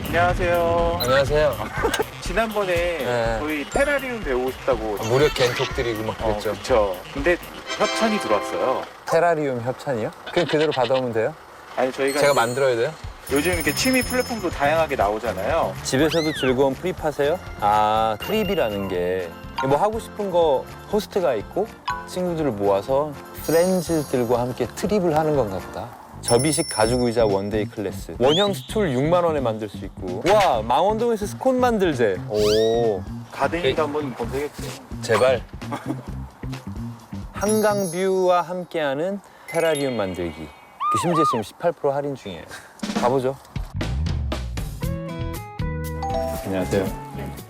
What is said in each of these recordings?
안녕하세요. 안녕하세요. 지난번에 네. 저희 테라리움 배우고 싶다고. 무료 겐톡 드리고 막 그랬죠. 그렇죠. 근데 협찬이 들어왔어요. 테라리움 협찬이요? 그냥 그대로 받아오면 돼요? 아니 저희가 제가 이제 만들어야 돼요? 요즘 이렇게 취미 플랫폼도 다양하게 나오잖아요. 집에서도 즐거운 프립 하세요? 아, 프립이라는 게 뭐 하고 싶은 거 호스트가 있고 친구들을 모아서 프렌즈들과 함께 트립을 하는 것 같다. 접이식 가죽 의자 원데이 클래스. 원형 스툴 6만 원에 만들 수 있고. 와, 망원동에서 스콘 만들재. 오, 가든이도 한번 검색해주세요. 제발. 한강뷰와 함께하는 테라리움 만들기. 심지어 지금 18% 할인 중이에요. 가보죠. 안녕하세요.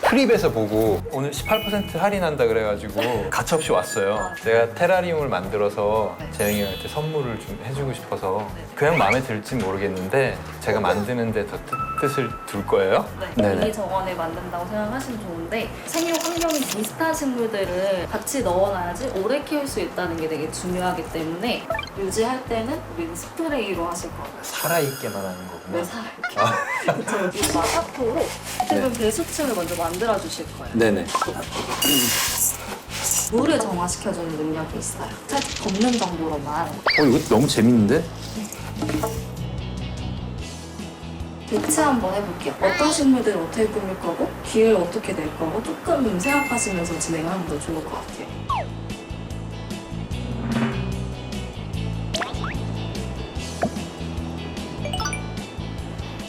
프립에서 보고 오늘 18% 할인한다 그래가지고 가차없이 왔어요. 제가 테라리움을 만들어서 재영이 형한테 선물을 좀 해주고 싶어서 그냥 마음에 들지 모르겠는데 제가 만드는데 더 뜻을 둘 거예요? 네네. 네. 이 정원에 만든다고 생각하시면 좋은데 생육 환경이 비슷한 식물들을 같이 넣어놔야지 오래 키울 수 있다는 게 되게 중요하기 때문에 유지할 때는 우리는 스프레이로 하실 거예요. 살아있게만 하는 거구나. 왜 살아있게? 그쵸. 이 마사토로 지금 배수층을 먼저 만들어 주실 거예요. 네네. 물을 정화시켜주는 능력이 있어요. 살짝 덮는 정도로만. 이거 너무 재밌는데? 대체 한번 해볼게요. 어떤 식물들을 어떻게 꾸밀 거고 기회를 어떻게 낼 거고 조금 생각하시면서 진행하면 더 좋을 것 같아요.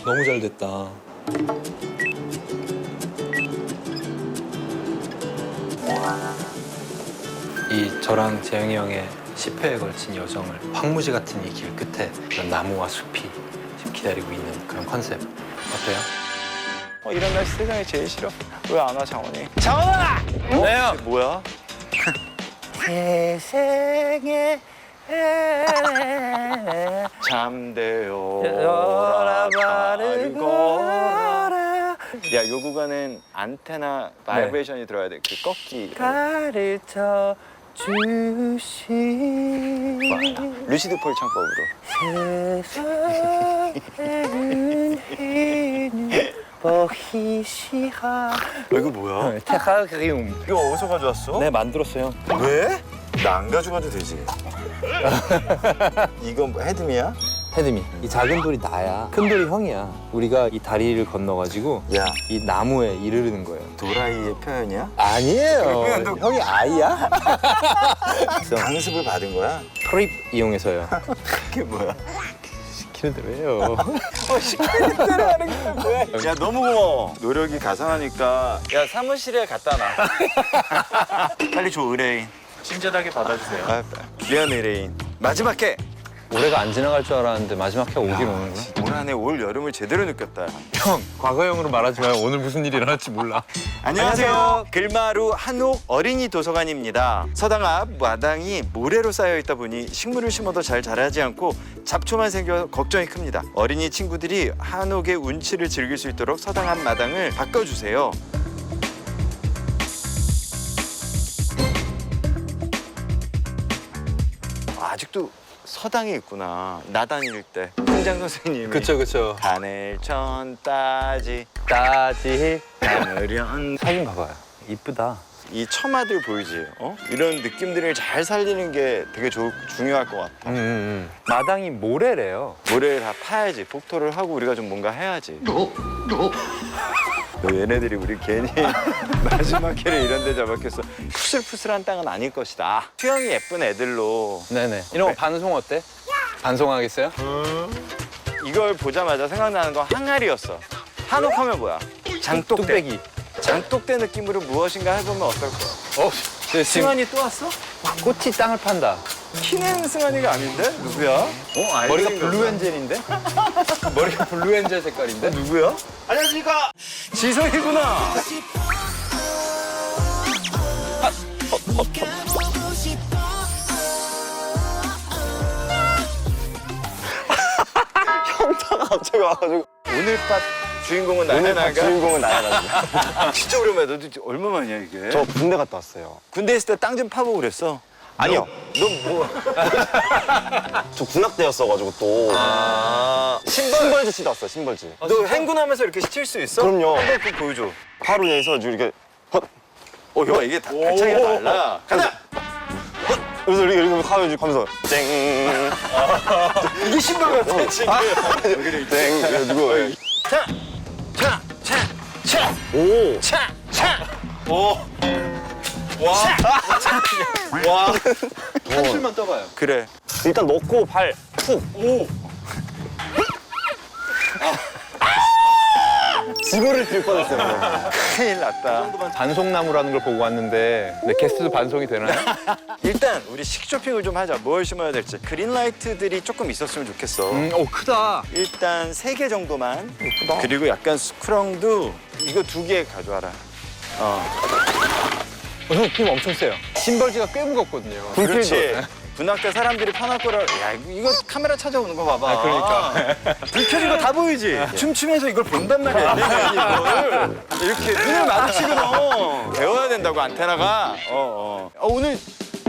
너무 잘 됐다. 이 저랑 재영이 형의 10회에 걸친 여정을 황무지 같은 이 길 끝에 이런 나무와 숲이 지금 기다리고 있는 그런 컨셉 어때요? 이런 날씨 세상에 제일 싫어. 왜 안 와, 장원이? 장원아! 네, 형. 뭐야? 태생에 잠대요. 야, 요 구간은 안테나 바이브레이션이 들어야 돼. 그 꺾기. 가르쳐 주시 루시드 폴 창법으로. 세상에는 버히시하 이거 뭐야? 테라리움. 이거 어디서 가져왔어? 네, 만들었어요. 왜? 나 안 가져가도 되지. 이건 뭐 헤드미야? 헤드미, 이 작은 돌이 나야. 큰 돌이 형이야. 우리가 이 다리를 건너가지고 야, 이 나무에 이르르는 거예요. 도라이의 표현이야? 아니에요. 형이 아이야? 강습을 받은 거야? 프립 이용해서요. 그게 뭐야? 시키는 대로 해요. 시키는 대로 하는 게 뭐야? 야, 너무 고마워. 노력이 가상하니까. 야, 사무실에 갖다 놔. 빨리 줘, 의뢰인. 친절하게 받아주세요. 아, 미안, 의뢰인. 마지막 해. 올해가 안 지나갈 줄 알았는데 마지막 해 오긴 오는구나. 올 한 해 올 여름을 제대로 느꼈다. 형, 과거형으로 말하지 마요. 오늘 무슨 일이 일어날지 몰라. 안녕하세요. 글마루 한옥 어린이 도서관입니다. 서당 앞 마당이 모래로 쌓여 있다 보니 식물을 심어도 잘 자라지 않고 잡초만 생겨 걱정이 큽니다. 어린이 친구들이 한옥의 운치를 즐길 수 있도록 서당 앞 마당을 바꿔주세요. 아직도 서당이 있구나. 나 다닐 때 훈장 선생님이 그쵸. 하늘천 따지 따지. 하늘연 사진 봐봐요. 이쁘다. 이 처마들 보이지? 이런 느낌들을 잘 살리는 게 되게 중요할 것 같아. 마당이 모래래요. 모래를 다 파야지. 폭토를 하고 우리가 좀 뭔가 해야지. 얘네들이 우리 괜히 마지막 회를 이런 데 잡았겠어. 푸슬푸슬한 땅은 아닐 것이다. 수영이 예쁜 애들로 네네. 이런 거 반송 어때? 반송하겠어요? 이걸 보자마자 생각나는 건 항아리였어. 한옥하면 뭐야? 장독대. 뚝배기. 장독대 느낌으로 무엇인가 해보면 어떨까? 지금 승환이 또 왔어? 꽃이 땅을 판다. 키는 승환이가 아닌데? 누구야? 머리가 블루엔젤인데? 머리가 블루엔젤 색깔인데? 누구야? 안녕하십니까? 지성이구나. 형타가 갑자기 와가지고 오늘 밤 주인공은 나야. 주인공은 나야. 진짜 오랜만이야. 너 얼마만이야 이게? 저 군대 갔다 왔어요. 군대 있을 때 땅 좀 파보고 그랬어. 아니요. 너 뭐? 저 군악대였어가지고 또. 아, 심벌즈 치다 왔어요, 심벌즈. 너 행군하면서 이렇게 칠 수 있어? 그럼요. 한번 그 보여줘. 바로 여기서 이렇게 헛. 형 이게 발차기가 달라. 가자. 그래서 이렇게 하면서 땡. 이게 신발 같아 지금. 땡. 그래가지고. 차. 오. 차. 오. 와. 한 줄만 떠봐요. 그래. 일단 넣고 발 툭. 오. 지구를 들 뻔했어요. 큰일 났다. 반송나무라는 걸 보고 왔는데 근데 개수도 반송이 되나요? 일단 우리 식쇼핑을 좀 하자. 뭘 심어야 될지. 그린라이트들이 조금 있었으면 좋겠어. 오 크다. 일단 3개 정도만. 그리고 약간 스크렁도 이거 2개 가져와라. 형힘 엄청 세요. 심벌지가 꽤 무겁거든요. 그렇지. 분학 때 사람들이 편할 거라. 야 이거 카메라 찾아오는 거 봐봐. 아, 그러니까. 불 켜진 거 다 보이지. 춤추면서 이걸 본단 말이야. 이걸 이렇게 눈을 마주치고 배워야 된다고 안테나가. 오늘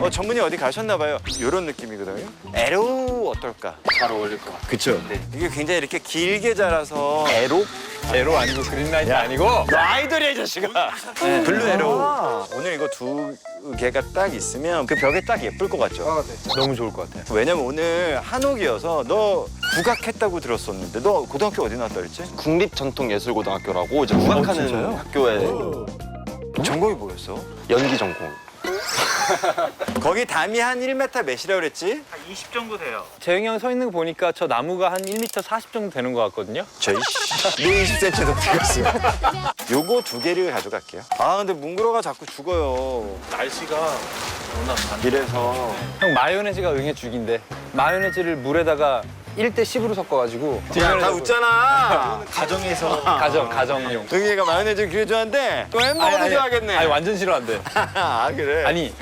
전문의 어디 가셨나 봐요. 이런 느낌이거든요. 에로 어떨까? 잘 어울릴 것 같아. 그쵸? 이게 굉장히 이렇게 길게 자라서 에로? 제로 아니고 그린라이트 아니고. 너 아이돌이야 이 자식아. 블루 에로. 오늘 이거 2개가 딱 있으면 그 벽에 딱 예쁠 것 같죠? 너무 좋을 것 같아요. 왜냐면 오늘 한옥이어서 너 국악했다고 들었었는데 너 고등학교 어디 나왔다 그랬지? 국립전통예술고등학교라고 이제 국악하는 진짜요? 학교에 전공이 뭐였어? 연기 전공. 거기 담이 한 1m 몇이라고 그랬지? 재영이 형 서 있는 거 보니까 저 나무가 한 1m 40 정도 되는 것 같거든요. 저희 너 20cm 높이겠어요. 요거 2개를 가져갈게요. 아 근데 뭉그러가 자꾸 죽어요. 날씨가 워낙 안 이래서 형 마요네즈가 응애 죽인데 마요네즈를 물에다가 1대 10으로 섞어가지고 다 웃잖아. 가정에서 가정용. 동희가 마요네즈 그래 좋아하는데 또 햄버거도 좋아하겠네. 아니 완전 싫어한대. 아 그래? 아니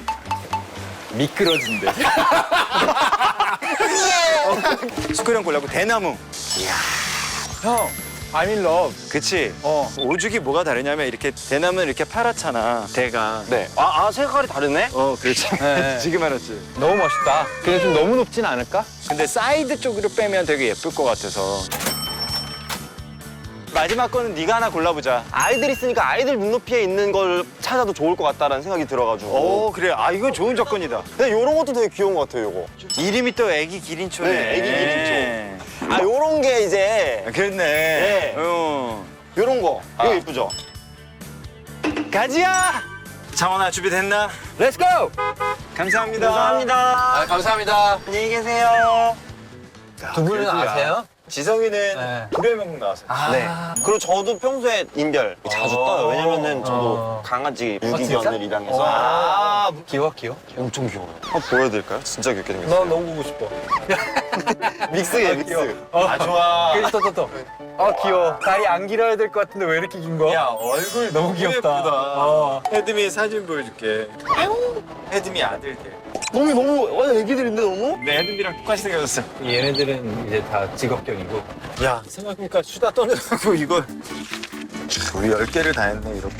미끄러진대. 스크린 골라고 대나무. 형 I'm in love. 그치? 오죽이 뭐가 다르냐면 이렇게 대나무는 이렇게 파랗잖아. 대가. 네. 색깔이 다르네? 그렇지. 네. 지금 알았지. 너무 멋있다. 근데 좀 너무 높진 않을까? 근데 사이드 쪽으로 빼면 되게 예쁠 것 같아서. 마지막 거는 네가 하나 골라보자. 아이들 있으니까 아이들 눈높이에 있는 걸 찾아도 좋을 것 같다라는 생각이 들어가지고. 그래. 이건 좋은 접근이다. 근데 이런 것도 되게 귀여운 것 같아요, 이거. 이름이 또 애기 기린초네. 네, 애기 기린초. 요런 게 이제 그렇네. 네. 요런 거. 이거 예쁘죠? 가지야! 장원아 준비됐나? Let's go. 감사합니다. 감사합니다. 감사합니다. 안녕히 계세요. 두 분은 그래도야. 아세요? 지성이는 네. 불효명곡 나왔어요. 네. 그리고 저도 평소에 인별 자주 떠요. 왜냐면은 저도 강아지 유기견을 입양해서. 귀여워. 엄청 귀여워요. 한번 보여드릴까요? 진짜 귀엽게 생겼어요. 너 너무 보고 싶어. 믹스예요, 믹스. 좋아. 또. 귀여워. 다리 안 길어야 될 것 같은데 왜 이렇게 긴 거? 야 얼굴 너무 귀엽다. 예쁘다. 헤드미 사진 보여줄게. 헤드미 아들 돼. 너무 애기들인데 너무? 내 헤드미랑 똑같이 생겼어. 얘네들은 이제 다 직업견이고. 야 생각해보니까 수다 떠내고 이거 우리 10개를 다 했네 이렇게.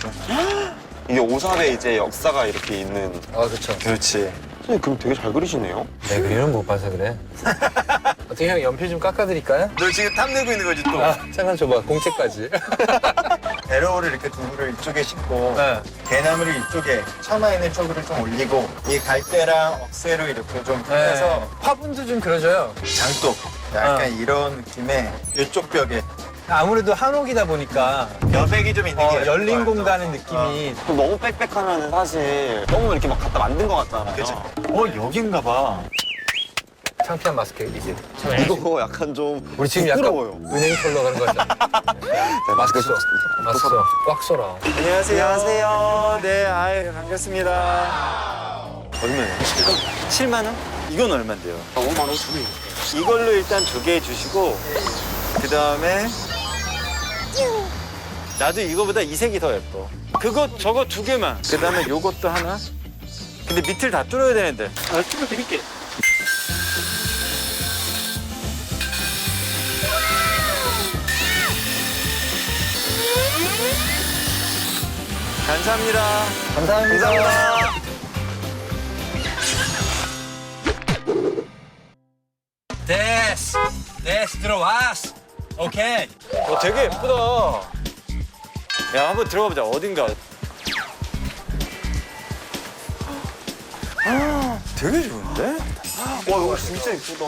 이게 오삽에 이제 역사가 이렇게 있는. 그렇죠. 그렇지. 선생님 그림 되게 잘 그리시네요. 내 그림은 못 봐서 그래. 어떻게 형 연필 좀 깎아드릴까요? 너 지금 탐내고 있는 거지 또. 잠깐 줘봐. 공채까지. 에러를 이렇게 두부를 이쪽에 싣고 네. 대나무를 이쪽에 처마 있는 쪽으로 좀 올리고 이 갈대랑 억새로 이렇게 좀 해서 화분도 좀 그려줘요. 장독 약간 이런 느낌의 이쪽 벽에 아무래도 한옥이다 보니까 여백이 좀 있는 게 열린 예쁠 것 공간의 같아. 느낌이 또 너무 빽빽하면은 사실 너무 이렇게 막 갖다 만든 것 같잖아요. 그치? 여긴가 봐. 창피한 마스크 이제. 이거 약간 좀 우리 지금 약간 부끄러워요. 은행 털러 가는 거 같잖아. 마스크 써. 마스크 써. 꽉 써라. 안녕하세요. 안녕하세요. 네, 아유 반갑습니다. 얼마예요? 7만 원? 이건 얼마인데요? 5만 원. 이걸로 일단 2개 주시고 그 다음에 나도 이거보다 이 색이 더 예뻐. 저거 2개만. 그 다음에 요것도 하나. 근데 밑을 다 뚫어야 되는데. 뚫어 드릴게. 감사합니다. 감사합니다. 됐어 들어왔어. 오케이. 되게 예쁘다. 야, 한번 들어가 보자. 어딘가. 되게 좋은데? 와 여기 진짜 이쁘다.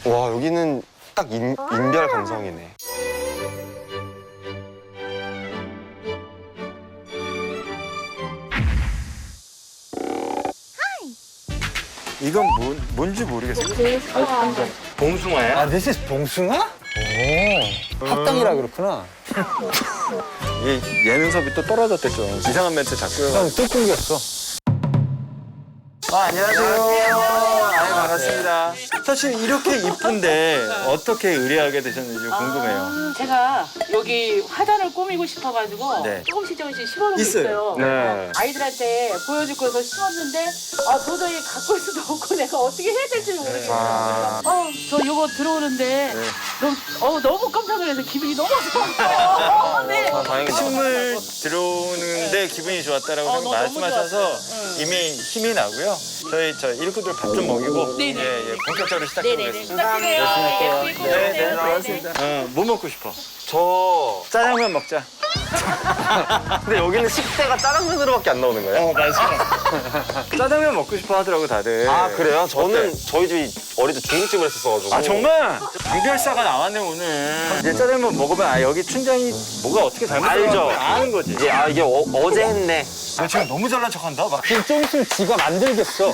와 여기는 딱 인별 감성이네. 이건 뭔지 모르겠어. 봉숭아야? 아, this is 봉숭아? 오, 합당이라 그렇구나. 얘 예능 섭이 또 떨어졌대 좀. 이상한 멘트 자꾸 해요. 형, 또 끊겼어. 안녕하세요. 아유, 반갑습니다. 사실 이렇게 이쁜데 어떻게 의뢰하게 되셨는지 궁금해요. 제가 여기 화단을 꾸미고 싶어가지고 네. 조금씩 심어놓고 있어요. 있어요. 네. 아이들한테 보여줄 거서 심었는데 도저히 가꿀 수도 없고 내가 어떻게 해야 될지 모르겠어요. 저 이거 들어오는데 너무 깜짝 놀라서 기분이 너무 좋았어요. 네. 식물 들어오는데 기분이 좋았다라고 너무 말씀하셔서 좋았어요. 이미 힘이 나고요. 저 일구들 밥 좀 먹이고 네네. 본격적으로 시작해 네네네. 보겠습니다. 부탁드려요. 예쁘고 네, 뭐 먹고 싶어? 저 짜장면 먹자. 근데 여기는 10대가 짜장면으로밖에 안 나오는 거예요? 맞아. 짜장면 먹고 싶어 하더라고 다들. 아 그래요? 저는 어때? 저희 집이 어릴 때 중국집을 했었어가지고. 아 정말? 강별사가 나왔네 오늘. 이제 짜장면 먹으면 여기 춘장이 뭐가 어떻게 알죠. 아는 거지. 이제 이게 어제 했네. 너 지금 너무 잘난 척한다. 막. 지금 좀 있으면 지가 만들겠어.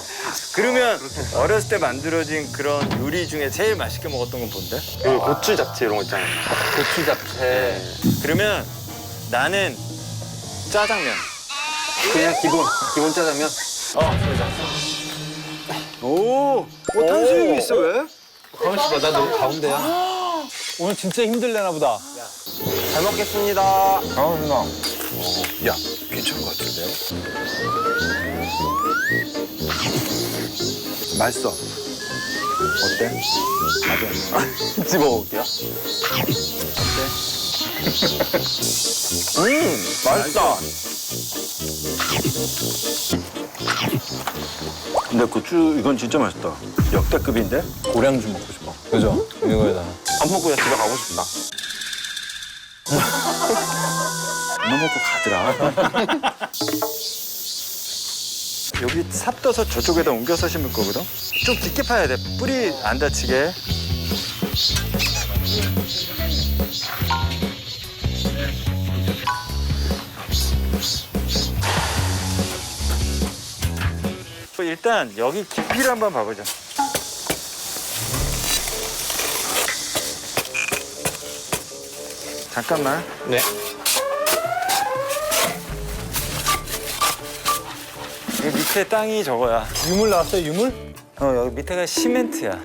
그러면 어렸을 때 만들어진 그런 요리 중에 제일 맛있게 먹었던 건 뭔데? 여기 고추 잡채 이런 거 있잖아요. 고추 잡채. 그러면 나는 짜장면. 그냥 기본 짜장면. 오, 탕수육이 있어 왜? 가만 있어봐, 나 너무 가운데야. 오늘 진짜 힘들래나 보다. 잘 먹겠습니다. 나. 야, 괜찮은 것 같은데? 맛있어. 어때? 집어먹을게요. 맛있다. 근데 고추 이건 진짜 맛있다. 역대급인데? 고량주 먹고 싶어. 그죠? 이거에다. 밥 먹고 그냥 집에 가고 싶다. 너 먹고 가더라. 여기 삽 떠서 저쪽에다 옮겨서 심을 거거든? 좀 깊게 파야 돼. 뿌리 안 다치게. 일단 여기 깊이를 한번 봐보자. 잠깐만. 네. 여기 밑에 땅이 저거야. 유물 나왔어요, 유물? 여기 밑에가 시멘트야.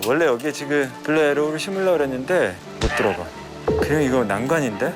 원래 여기에 지금 블루에로를 심으려고 그랬는데 못 들어가. 그냥 이거 난관인데?